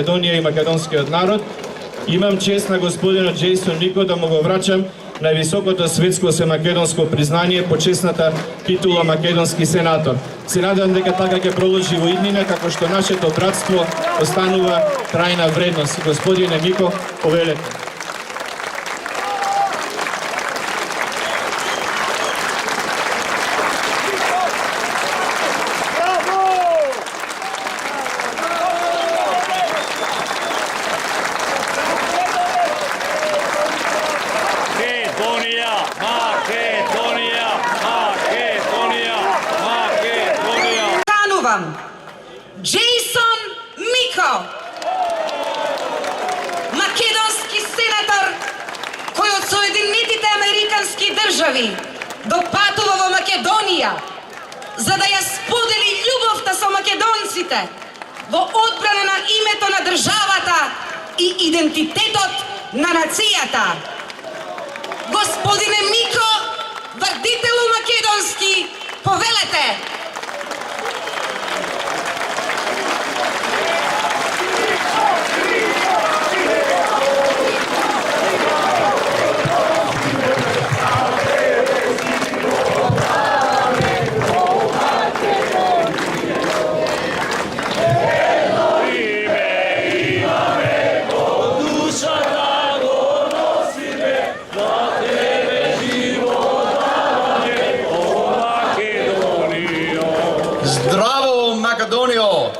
Македонија и македонскиот народ. Имам чест на господинот Џејсон Мико да му го врачам највисокото светско македонско признание, почесната титула Македонски Сенатор. Се надам дека така ќе продолжи во иднина, како што нашето братство останува трајна вредност. Господине Мико, повелете. Џејсон Мико, Македонски Сенатор, кој од Соединетите Американски држави допатува во Македонија за да ја сподели љубовта со македонците во одбрана на името на државата и идентитетот на нацијата. Господине Мико, врдителу македонски, повелете. Здраво, Македонио!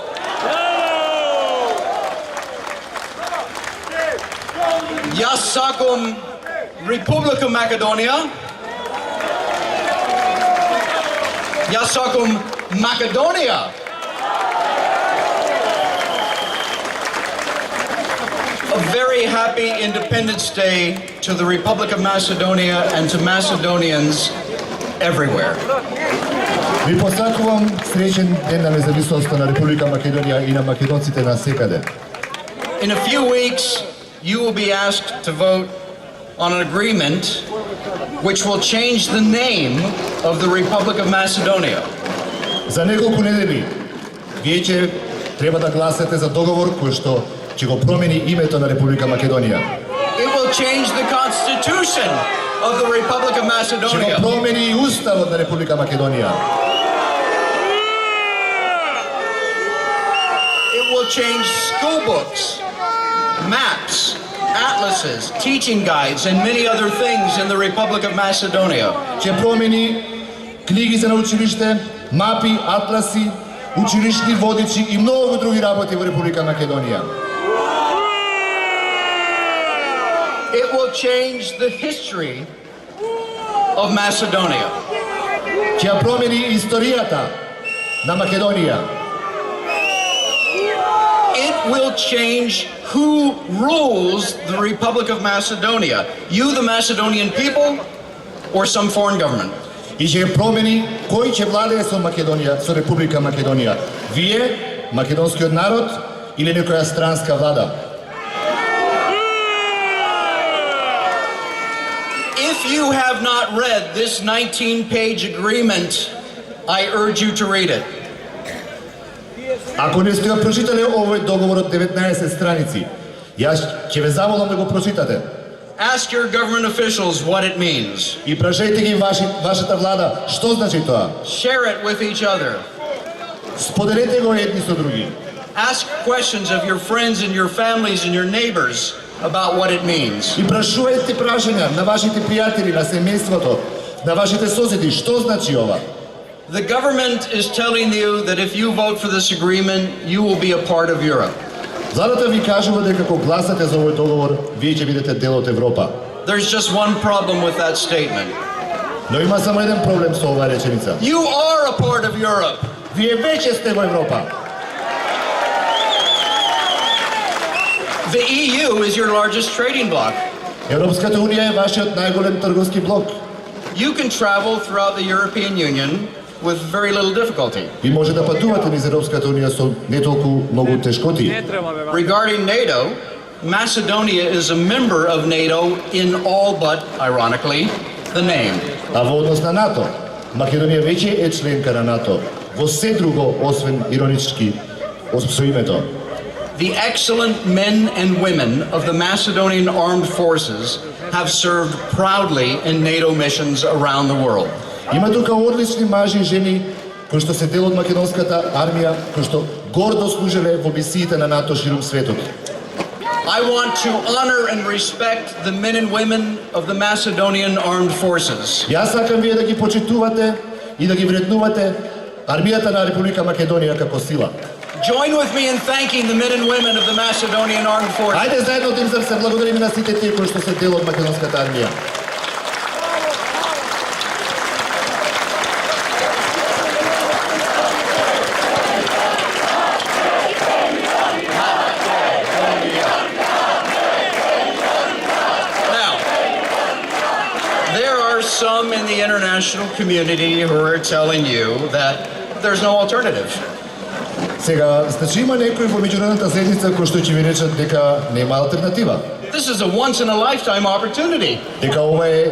Јас сакам Република Македонија. Јас сакам Македонија. A very happy Independence Day to the Republic of Macedonia and to Macedonians everywhere. Ви посакувам среќен ден на независноста на Република Македонија и на македонците насекаде. In a few weeks, you will be asked to vote on an agreement which will change the name of the Republic of Macedonia. За неколку недели вие ќе треба да гласате за договор кој што ќе го промени името на Република Македонија. It will change the constitution of the Republic of Ќе Macedonia. го промени и уставот на Република Македонија. It will change school books, maps, atlases, teaching guides, and many other things in the Republic of Macedonia. Ќе промени книги за на училиште, мапи, атласи, училишни водичи и многу други работи во Република Македонија. It will change the history of Macedonia. Ќе ја промени историјата на Македонија. It will change who rules the Republic of Macedonia. You, the Macedonian people, or some foreign government. И ќе промени кој ќе владее со Македонија, со Република Македонија. Вие, македонскиот народ или некоја странска влада? If you have not read this 19-page agreement, I urge you to read it. Ако не сте го прочитале овој договор од 19 страници, јас ќе ве замолам да го прочитате. Ask your government officials what it means. И прашајте ги вашата влада што значи тоа. Share it with each other. Споделете го едни со други. Ask questions of your friends and your families and your neighbors about what it means. И прашувајте прашања на вашите пријатели, на семејството, на вашите соседи, што значи ова? The government is telling you that if you vote for this agreement, you will be a part of Europe. Владата ви кажува дека кога гласате за овој договор, вие ќе бидете дел од Европа. There's just one problem with that statement. Но има само еден проблем со оваа реченица. You are a part of Europe. Вие веќе сте во Европа. The EU is your largest trading bloc. Европската унија е вашиот најголем трговски блок. You can travel throughout the European Union with very little difficulty. Ви може да патувате низ Европската унија со не толку многу тешкоти. Regarding NATO, Macedonia is a member of NATO in all but, ironically, the name. А во однос на НАТО, Македонија веќе е членка на НАТО, во се друго освен иронички со името. the excellent men and women of the Macedonian Armed Forces have served proudly in NATO missions around the world. Има тука одлични мажи и жени кои што се дел од македонската армија, кои што гордо служеле во мисиите на НАТО ширум светот. I want to honor and respect the men and women of the Macedonian Armed Forces. Јас сакам вие да ги почитувате и да ги вреднувате армијата на Република Македонија како сила. Join with me in thanking the men and women of the Macedonian Armed Forces. Ајде заедно да им се благодариме на сите тие кои што се дел од македонската армија. Some in the international community who are telling you that there's no alternative. Сега, значи има некои во меѓународната заедница кои што ќе ви речат дека нема алтернатива. This is a once in a lifetime opportunity. Дека ова е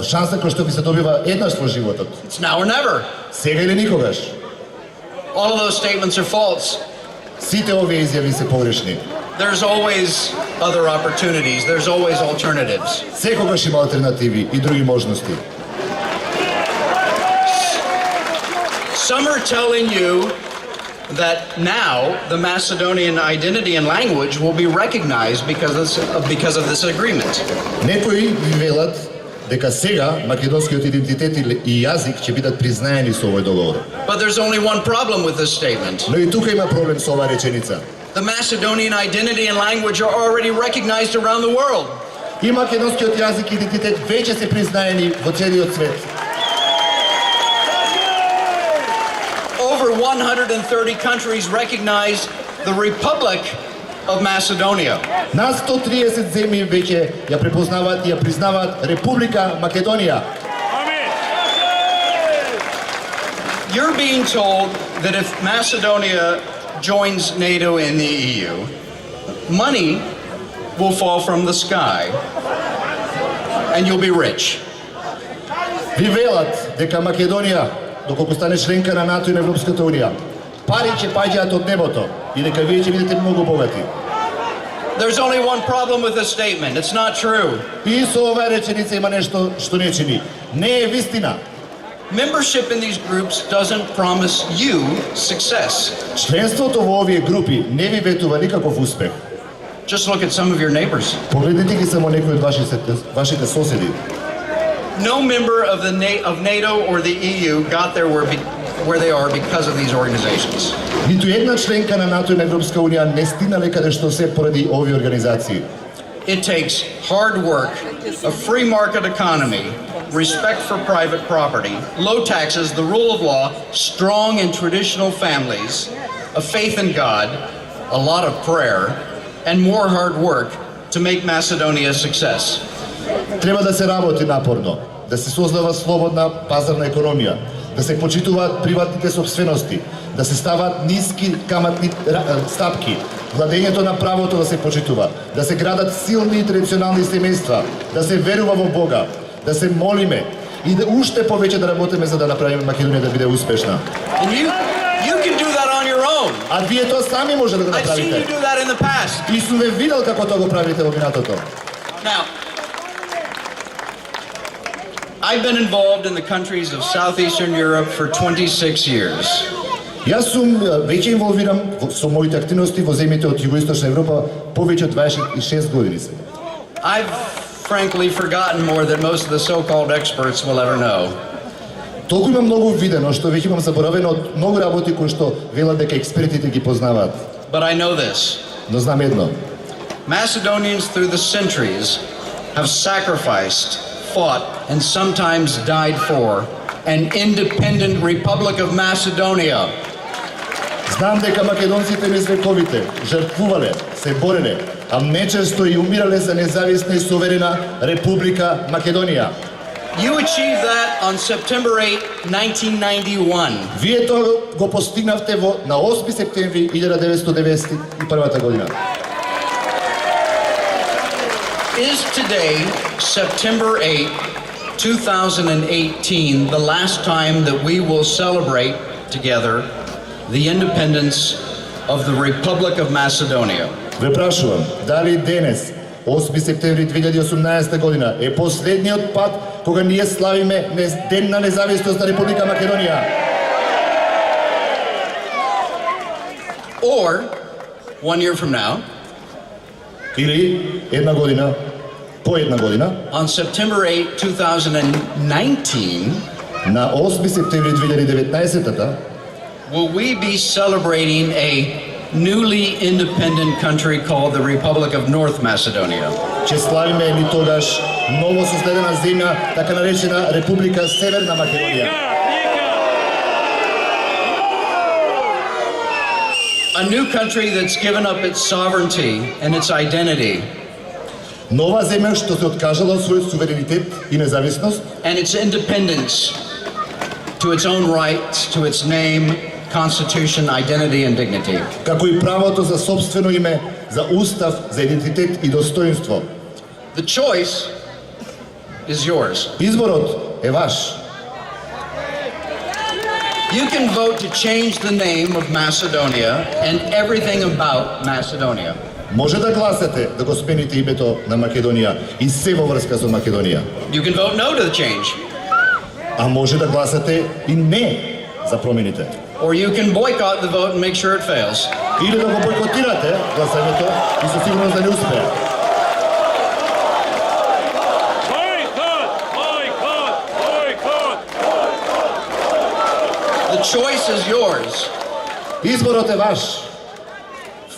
шанса која што ви се добива еднаш во животот. It's now or never. Сега или никогаш. All of those statements are false. Сите овие изјави се погрешни. There's always other opportunities. There's always alternatives. Секогаш има алтернативи и други можности. Some are telling you that now the Macedonian identity and language will be recognized because of this agreement. Некои ви велат дека сега македонскиот идентитет и јазик ќе бидат признаени со овој договор. But there's only one problem with this statement. Но и тука има проблем со оваа реченица. The Macedonian identity and language are already recognized around the world. И македонскиот јазик и идентитет веќе се признаени во целиот свет. Over 130 countries recognize the Republic of Macedonia. На 130 земји веќе ја препознаваат и ја признаваат Република Македонија. You're being told that if Macedonia joins NATO and the EU, money will fall from the sky and you'll be rich. Ви велат дека Македонија, доколку стане членка на НАТО и на Европската Унија, пари ќе паѓаат од небото и дека вие ќе бидете многу богати. There's only one problem with this statement. It's not true. И со оваа реченица има нешто што не чини. Не е вистина. Membership in these groups doesn't promise you success. Членството во овие групи не ви ветува никаков успех. Just look at some of your neighbors. Погледнете ги само некои од вашите соседи. No member of NATO or the EU got there where they are because of these organizations. Ниту една членка на НАТО и на Европска Унија не стигнале каде што се поради овие организации. It takes hard work, a free market economy, respect for private property, low taxes, the rule of law, strong and traditional families, a faith in God, a lot of prayer, and more hard work to make Macedonia a success. Треба да се работи напорно, да се создава слободна пазарна економија, да се почитуваат приватните собствености, да се ставаат ниски каматни стапки, владењето на правото да се почитува, да се градат силни и традиционални семејства, да се верува во Бога, да се молиме и да уште повеќе да работиме за да направиме Македонија да биде успешна. And you can do that on your own. А вие тоа сами може да го I've seen you направите. do that in the past. И сум ве видел како тоа го правите во минатото. Now, I've been involved in the countries of Southeastern Europe for 26 years. Јас сум веќе инволвиран со моите активности во земјите од Југоисточна Европа повеќе од 26 години сега. I've frankly forgotten more than most of the so-called experts will ever know. Толку имам многу видено што веќе имам заборавено од многу работи кои што велат дека експертите ги познаваат. But I know this. Но знам едно. Macedonians through the centuries have sacrificed, fought, and sometimes died for an independent Republic of Macedonia. Знам дека македонците низ вековите жртвувале, се бореле, а нечесто и умирале за независна и суверена Република Македонија. You achieved that on September 8, 1991. Вие тоа го постигнавте на 8 септември 1991 година. Is today, September 8, 2018, the last time that we will celebrate together the independence of the Republic of Macedonia. Ве прашувам, дали денес, 8 септември 2018 година, е последниот пат кога ние славиме Ден на независност на Република Македонија? Or, 1 year from now, Или една година, по една година, on September 8, 2019, на 8 септември 2019-та, will we be celebrating a newly independent country called the Republic of North Macedonia? ќе славиме ни тогаш ново создадена земја, така наречена Република Северна Македонија. A new country that's given up its sovereignty and its identity Нова земја што се откажала од својот суверенитет и независност and its independence to its own rights, to its name, constitution, identity, and dignity. како и правото за собствено име, за устав, за идентитет и достоинство. The choice is yours. Изборот е ваш. You can vote to change the name of Macedonia and everything about Macedonia. Може да гласате да го смените името на Македонија и се во врска со Македонија. You can vote no to the change, А може да гласате и не за промените. or you can boycott the vote and make sure it fails. Или да го бойкотирате гласањето и со сигурност да не успее. The choice is yours. Изборот е ваш.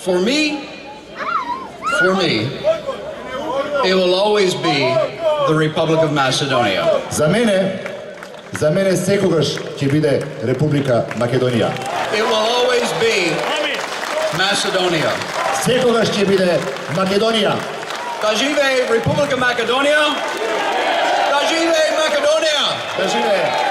For me, it will always be the Republic of Macedonia. За мене секогаш ќе биде Република Македонија. It will always be Macedonia. Секогаш ќе биде Македонија. Da живее Република Македонија! Da живее Македонија! Да живее!